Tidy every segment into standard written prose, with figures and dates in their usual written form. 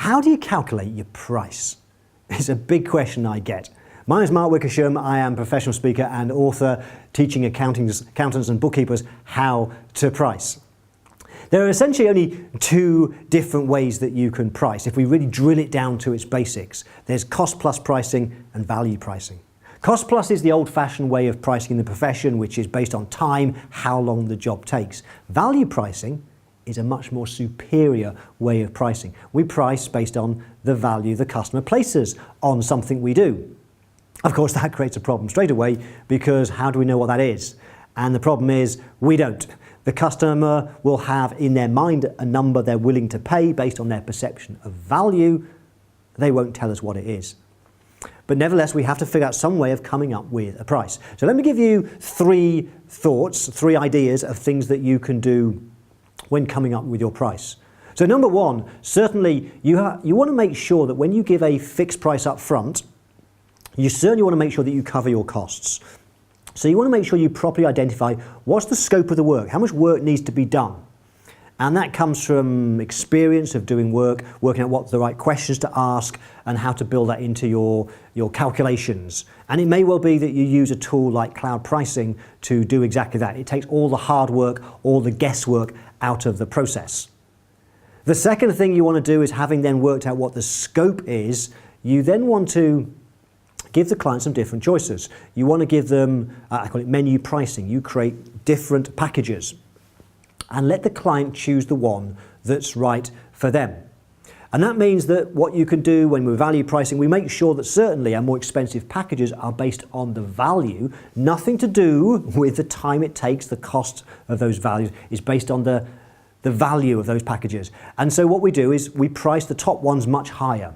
how do you calculate your price? It's a big question I get. My name is Mark Wickersham. I am a professional speaker and author teaching accountants and bookkeepers how to price. There are essentially only two different ways that you can price. If we really drill it down to its basics, there's cost plus pricing and value pricing. Cost plus is the old-fashioned way of pricing in the profession, which is based on time, how long the job takes. Value pricing is a much more superior way of pricing. We price based on the value the customer places on something we do. Of course, that creates a problem straight away, because how do we know what that is? And the problem is we don't. The customer will have in their mind a number they're willing to pay based on their perception of value. They won't tell us what it is. But nevertheless, we have to figure out some way of coming up with a price. So let me give you three thoughts, three ideas of things that you can do when coming up with your price. So number one, certainly you want to make sure that when you give a fixed price up front, you certainly want to make sure that you cover your costs. So you want to make sure you properly identify what's the scope of the work, how much work needs to be done. And that comes from experience of doing work, working out what the right questions to ask and how to build that into your calculations. And it may well be that you use a tool like cloud pricing to do exactly that. It takes all the hard work, all the guesswork out of the process. The second thing you want to do is, having then worked out what the scope is, you then want to give the client some different choices. You want to give them, I call it menu pricing. You create different packages and let the client choose the one that's right for them. And that means that what you can do when we're value pricing, we make sure that certainly our more expensive packages are based on the value, nothing to do with the time it takes, the cost of those values is based on the value of those packages. And so what we do is we price the top ones much higher.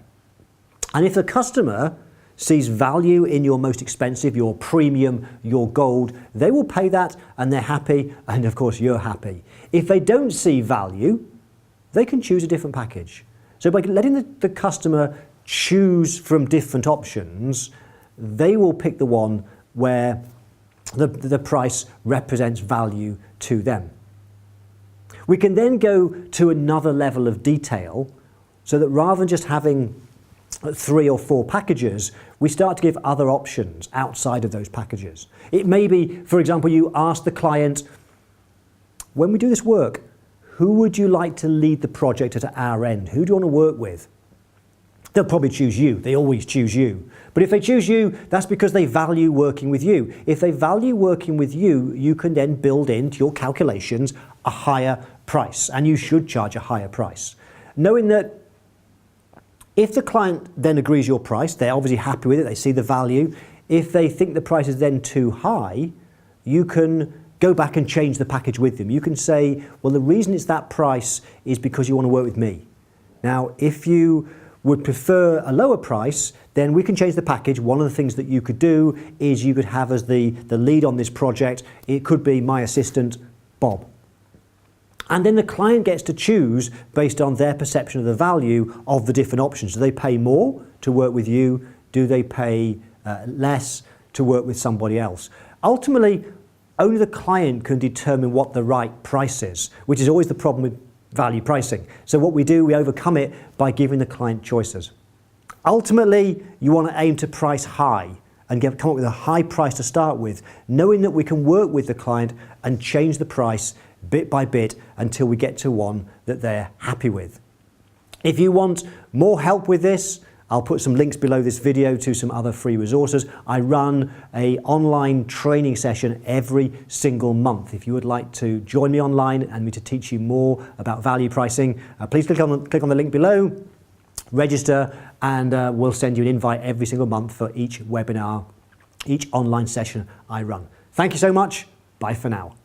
And if the customer sees value in your most expensive, your premium, your gold, they will pay that and they're happy, and of course you're happy. If they don't see value, they can choose a different package. So by letting the customer choose from different options, they will pick the one where the price represents value to them. We can then go to another level of detail so that rather than just having 3 or 4 packages, we start to give other options outside of those packages. It may be, for example, you ask the client, when we do this work, who would you like to lead the project at our end? Who do you want to work with? They'll probably choose you. They always choose you. But if they choose you, that's because they value working with you. If they value working with you, you can then build into your calculations a higher price, and you should charge a higher price. Knowing that if the client then agrees your price, they're obviously happy with it, they see the value. If they think the price is then too high, you can go back and change the package with them. You can say, well, the reason it's that price is because you want to work with me. Now, if you would prefer a lower price, then we can change the package. One of the things that you could do is you could have as the lead on this project, it could be my assistant, Bob. And then the client gets to choose based on their perception of the value of the different options. Do they pay more to work with you? Do they pay less to work with somebody else? Ultimately, only the client can determine what the right price is, which is always the problem with value pricing. So what we do, we overcome it by giving the client choices. Ultimately, you want to aim to price high and come up with a high price to start with, knowing that we can work with the client and change the price bit by bit until we get to one that they're happy with. If you want more help with this, I'll put some links below this video to some other free resources. I run an online training session every single month. If you would like to join me online and me to teach you more about value pricing, please click on the link below, register, and we'll send you an invite every single month for each webinar, each online session I run. Thank you so much. Bye for now.